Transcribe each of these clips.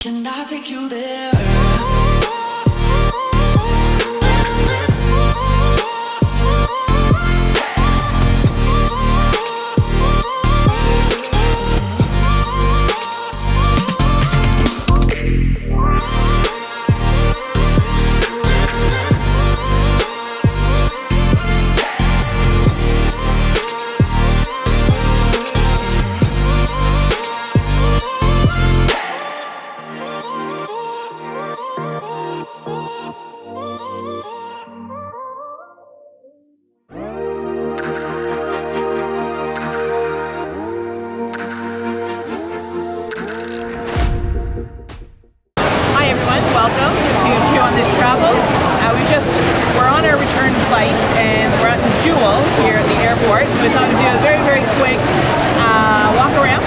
Can I take you there? Welcome to Chew on This Travel. We're on our return flight and we're at the Jewel here at the airport. So we thought we'd do a very, very quick walk around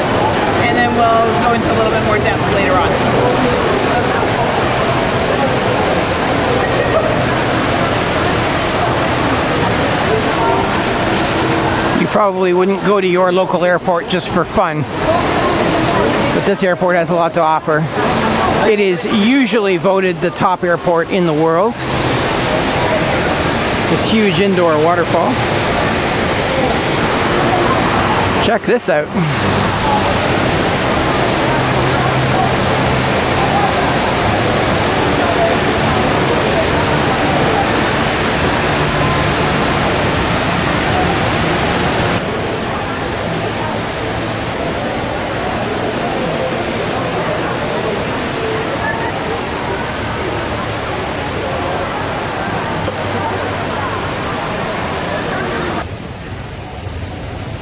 and then we'll go into a little bit more depth later on. You probably wouldn't go to your local airport just for fun, but this airport has a lot to offer. It is usually voted the top airport in the world. This huge indoor waterfall. Check this out.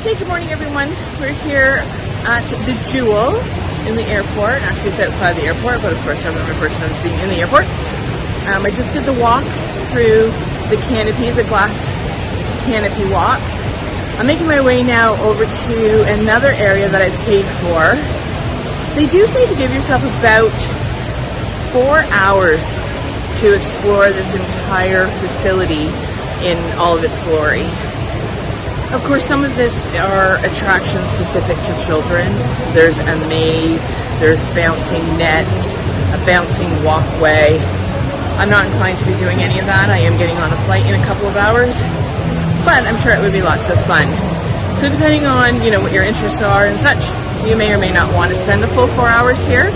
Hey, good morning everyone. We're here at the Jewel in the airport. Actually, it's outside the airport, but of course I remember first as being in the airport. I just did the walk through the canopy, the glass canopy walk. I'm making my way now over to another area that I've paid for. They do say to give yourself about 4 hours to explore this entire facility in all of its glory. Of course, some of this are attractions specific to children. There's a maze, there's bouncing nets, a bouncing walkway. I'm not inclined to be doing any of that. I am getting on a flight in a couple of hours, but I'm sure it would be lots of fun. So depending on, what your interests are and such, you may or may not want to spend the full 4 hours here,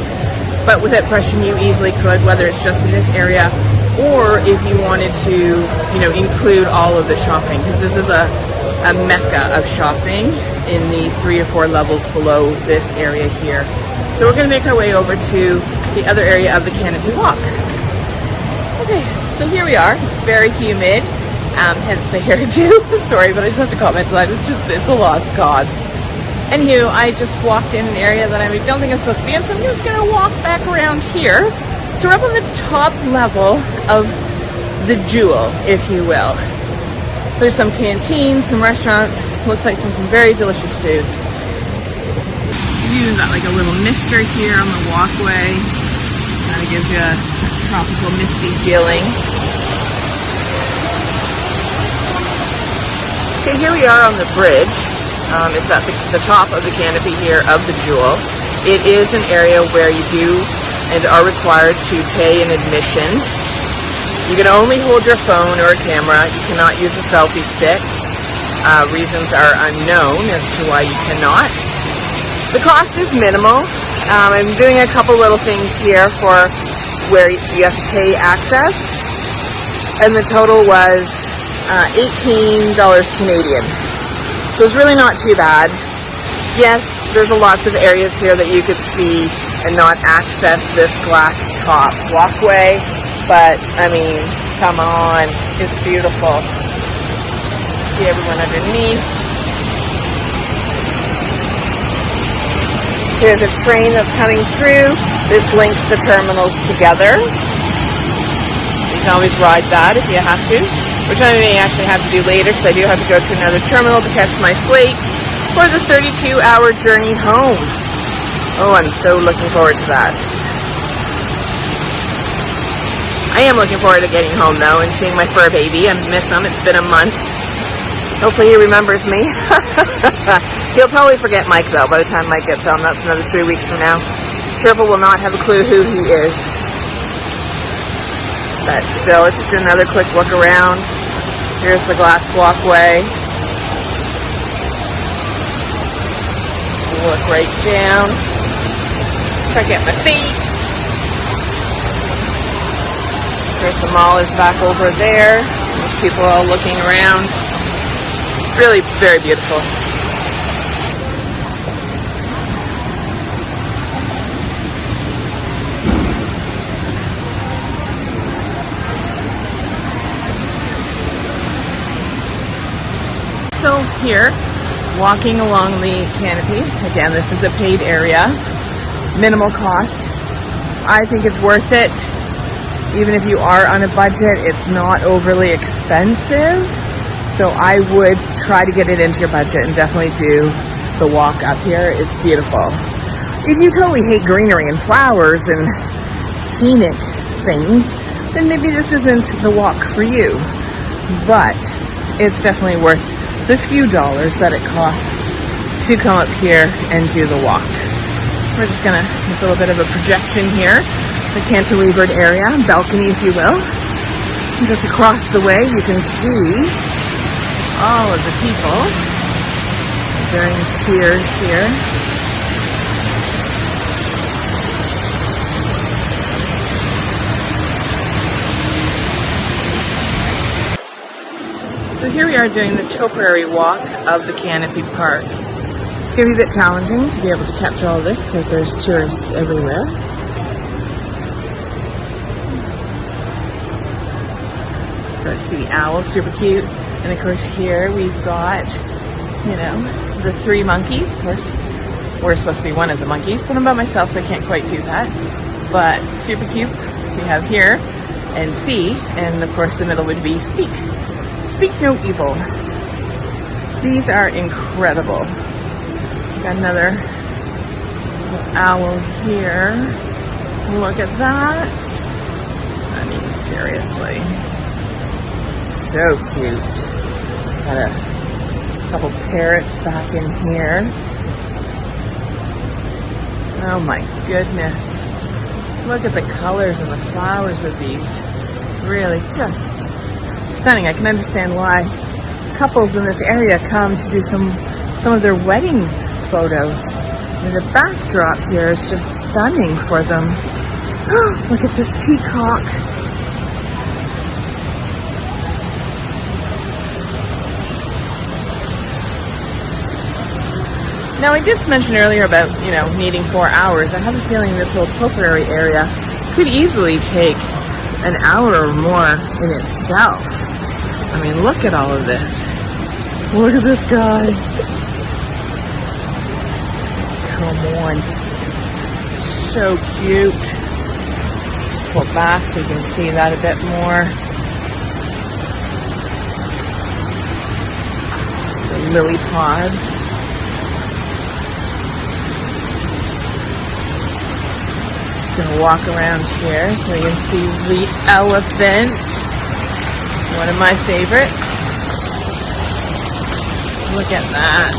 but without question, you easily could, whether it's just in this area or if you wanted to, include all of the shopping, because this is a mecca of shopping in the 3 or 4 levels below this area here. So we're going to make our way over to the other area of the Canopy Walk. Okay, so here we are. It's very humid, hence the hairdo. Sorry, but I just have to comment that it's a lost cause. Anywho, I just walked in an area that I don't think I'm supposed to be in, so I'm just going to walk back around here. So we're up on the top level of the Jewel, if you will. There's some canteens, some restaurants, looks like some very delicious foods. You've got like a little mister here on the walkway. Kind of gives you a tropical misty feeling. Okay, here we are on the bridge. It's at the top of the canopy here of the Jewel. It is an area where you do and are required to pay an admission. You can only hold your phone or a camera. You cannot use a selfie stick. Reasons are unknown as to why you cannot. The cost is minimal. I'm doing a couple little things here for where you have to pay access. And the total was $18 Canadian. So it's really not too bad. Yes, there's lots of areas here that you could see and not access this glass top walkway. But, come on, it's beautiful. See everyone underneath. Here's a train that's coming through. This links the terminals together. You can always ride that if you have to, which I may actually have to do later because I do have to go to another terminal to catch my flight for the 32-hour journey home. Oh, I'm so looking forward to that. I am looking forward to getting home, though, and seeing my fur baby. I miss him. It's been a month. Hopefully he remembers me. He'll probably forget Mike, though, by the time Mike gets home. That's another 3 weeks from now. Sherpa will not have a clue who he is. But still, it's just another quick look around. Here's the glass walkway. Look right down. Check out my feet. Of course, the mall is back over there. There's people all looking around. Really very beautiful. So here, walking along the Canopy. Again, this is a paid area. Minimal cost. I think it's worth it. Even if you are on a budget, it's not overly expensive. So I would try to get it into your budget and definitely do the walk up here. It's beautiful. If you totally hate greenery and flowers and scenic things, then maybe this isn't the walk for you. But it's definitely worth the few dollars that it costs to come up here and do the walk. We're just gonna, there's a little bit of a projection here, the cantilevered area, balcony if you will. And just across the way you can see all of the people during tiers here. So here we are doing the topiary walk of the Canopy Park. It's going to be a bit challenging to be able to capture all this because there's tourists everywhere. Start to see the owl, super cute. And of course here we've got, you know, the 3 monkeys. Of course, we're supposed to be one of the monkeys, but I'm by myself so I can't quite do that. But super cute. We have here and see, and of course the middle would be speak. Speak no evil. These are incredible. Got another owl here. Look at that. I mean, seriously. So cute. Got a couple parrots back in here. Oh my goodness. Look at the colors and the flowers of these. Really just stunning. I can understand why couples in this area come to do some of their wedding photos. And the backdrop here is just stunning for them. Look at this peacock. Now I did mention earlier about, you know, needing 4 hours. I have a feeling this whole topiary area could easily take an hour or more in itself. I mean, look at all of this. Look at this guy. Come on. So cute. Just pull back so you can see that a bit more. The lily pods. Just gonna walk around here so you can see the elephant. One of my favorites. Look at that.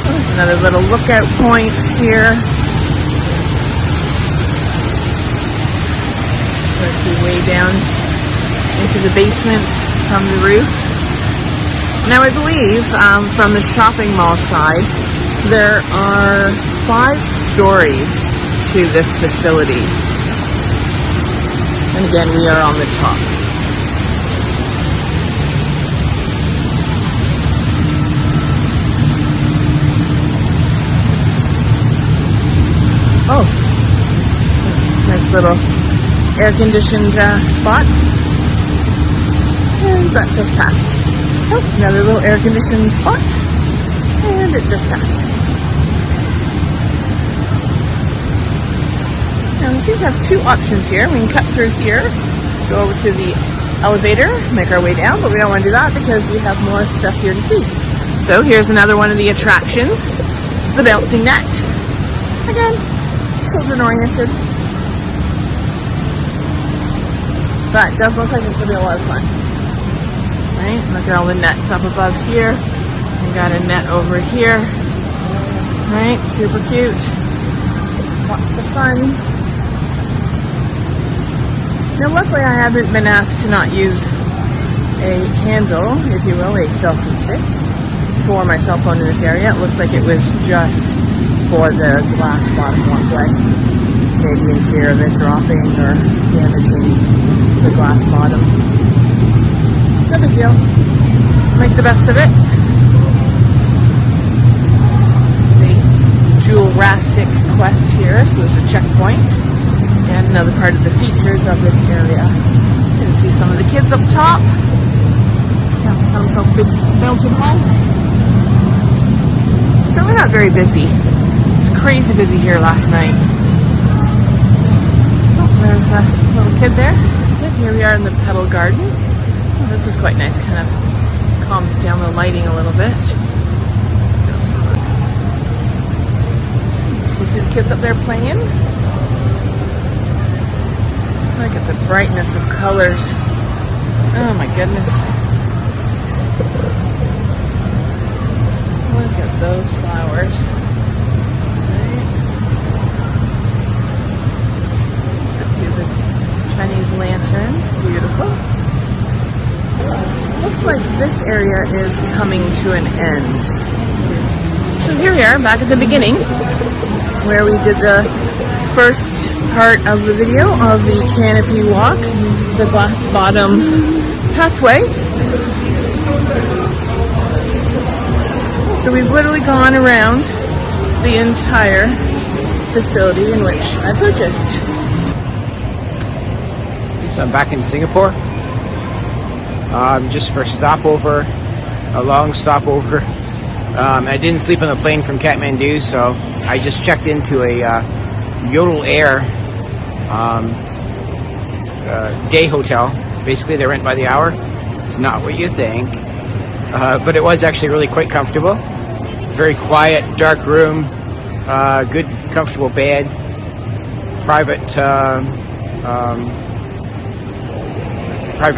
There's another little lookout point here. So see way down into the basement from the roof. Now I believe from the shopping mall side there are 5 stories to this facility. And again, we are on the top. Oh, nice little air-conditioned spot. And that just passed. Oh, another little air-conditioned spot. And it just passed. Now we seem to have 2 options here. We can cut through here, go over to the elevator, make our way down, but we don't want to do that because we have more stuff here to see. So here's another one of the attractions. It's the bouncing net. Again, children oriented. But it does look like it's going to be a lot of fun. Right? Look at all the nets up above here. We got a net over here. Right? Super cute. Lots of fun. Now luckily I haven't been asked to not use a handle, if you will, a selfie stick for my cell phone in this area. It looks like it was just for the glass bottom walkway. Maybe in fear of it dropping or damaging the glass bottom. No big deal. Make the best of it. There's the Jewel Rastic quest here, so there's a checkpoint. And another part of the features of this area. You can see some of the kids up top. Got himself a big bouncing ball. Certainly not very busy. It was crazy busy here last night. Oh, there's a little kid there. So here we are in the petal garden. Oh, this is quite nice. Kind of calms down the lighting a little bit. Still see the kids up there playing. Look at the brightness of colors. Oh my goodness. Look at those flowers. Right. A few of the Chinese lanterns. Beautiful. So it looks like this area is coming to an end. So here we are back at the beginning where we did the first part of the video of the Canopy walk, the glass bottom pathway. So we've literally gone around the entire facility in which I purchased. So I'm back in Singapore, just for a stopover, a long stopover. I didn't sleep on the plane from Kathmandu, so I just checked into a Yodel Air day hotel. Basically, they rent by the hour. It's not what you think, but it was actually really quite comfortable. Very quiet, dark room, good, comfortable bed, private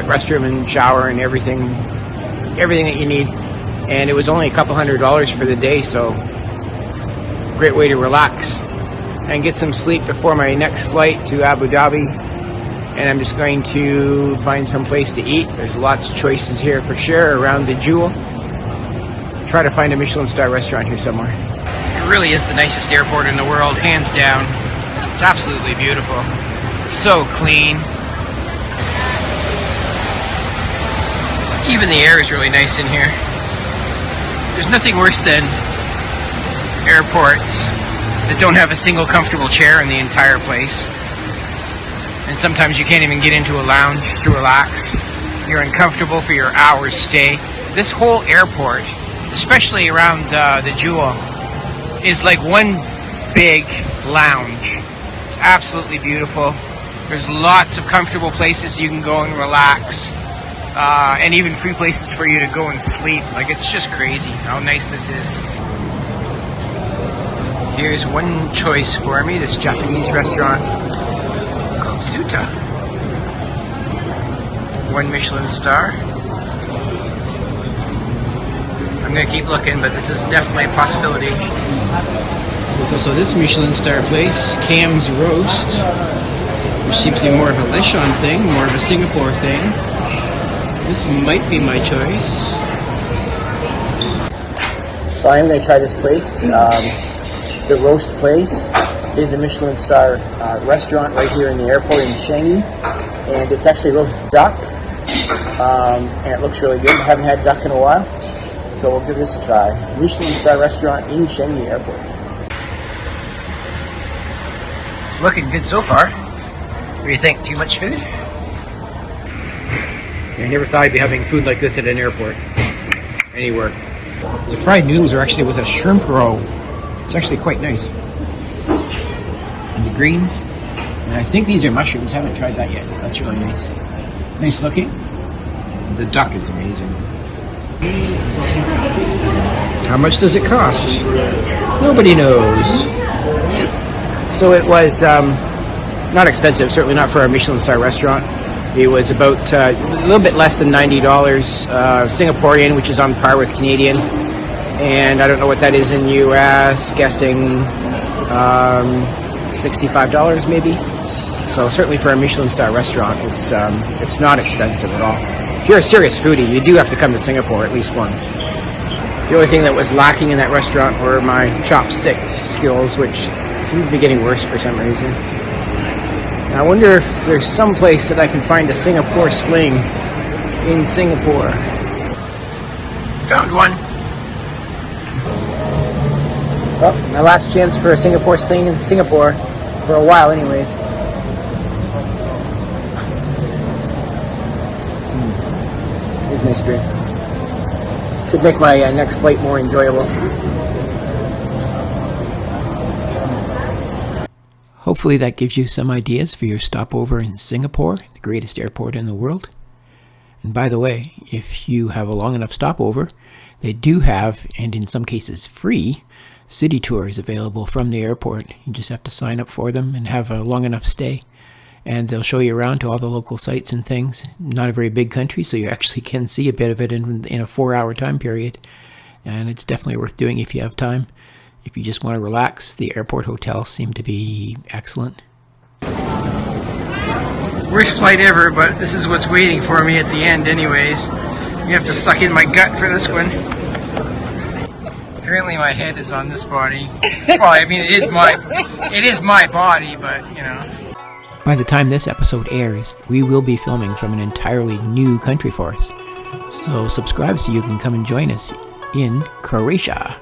restroom and shower and everything that you need. And it was only a couple $100 for the day, so great way to relax and get some sleep before my next flight to Abu Dhabi. And I'm just going to find some place to eat. There's lots of choices here for sure around the Jewel. Try to find a Michelin star restaurant here somewhere. It really is the nicest airport in the world, hands down. It's absolutely beautiful. So clean. Even the air is really nice in here. There's nothing worse than airports that don't have a single comfortable chair in the entire place. And sometimes you can't even get into a lounge to relax. You're uncomfortable for your hour's stay. This whole airport, especially around the Jewel, is like one big lounge. It's absolutely beautiful. There's lots of comfortable places you can go and relax. And even free places for you to go and sleep. Like, it's just crazy how nice this is. Here's one choice for me, this Japanese restaurant called Suta. 1 Michelin star. I'm gonna keep looking, but this is definitely a possibility. There's also this Michelin star place, Cam's Roast, which seems to be more of a Lechon thing, more of a Singapore thing. This might be my choice. So I am going to try this place. The Roast place is a Michelin star restaurant right here in the airport in Changi. And it's actually roast duck. And it looks really good. I haven't had duck in a while. So we'll give this a try. Michelin star restaurant in Changi Airport. Looking good so far. What do you think? Too much food? I never thought I'd be having food like this at an airport, anywhere. The fried noodles are actually with a shrimp roe. It's actually quite nice. And the greens. And I think these are mushrooms. I haven't tried that yet. That's really nice. Nice looking. The duck is amazing. How much does it cost? Nobody knows. So it was not expensive, certainly not for a Michelin star restaurant. It was about a little bit less than $90 Singaporean, which is on par with Canadian. And I don't know what that is in US, guessing $65 maybe. So certainly for a Michelin star restaurant, it's not expensive at all. If you're a serious foodie, you do have to come to Singapore at least once. The only thing that was lacking in that restaurant were my chopstick skills, which seem to be getting worse for some reason. I wonder if there's some place that I can find a Singapore sling in Singapore. Found one. Well, my last chance for a Singapore sling in Singapore, for a while anyways. Here's my string. Should make my next flight more enjoyable. Hopefully that gives you some ideas for your stopover in Singapore, the greatest airport in the world. And by the way, if you have a long enough stopover, they do have, and in some cases free, city tours available from the airport. You just have to sign up for them and have a long enough stay. And they'll show you around to all the local sites and things. Not a very big country, so you actually can see a bit of it in a 4-hour time period. And it's definitely worth doing if you have time. If you just want to relax, the airport hotels seem to be excellent. Worst flight ever, but this is what's waiting for me at the end anyways. You have to suck in my gut for this one. Apparently my head is on this body. Well, I mean, it is my body, but, you know. By the time this episode airs, we will be filming from an entirely new country for us. So subscribe so you can come and join us in Croatia.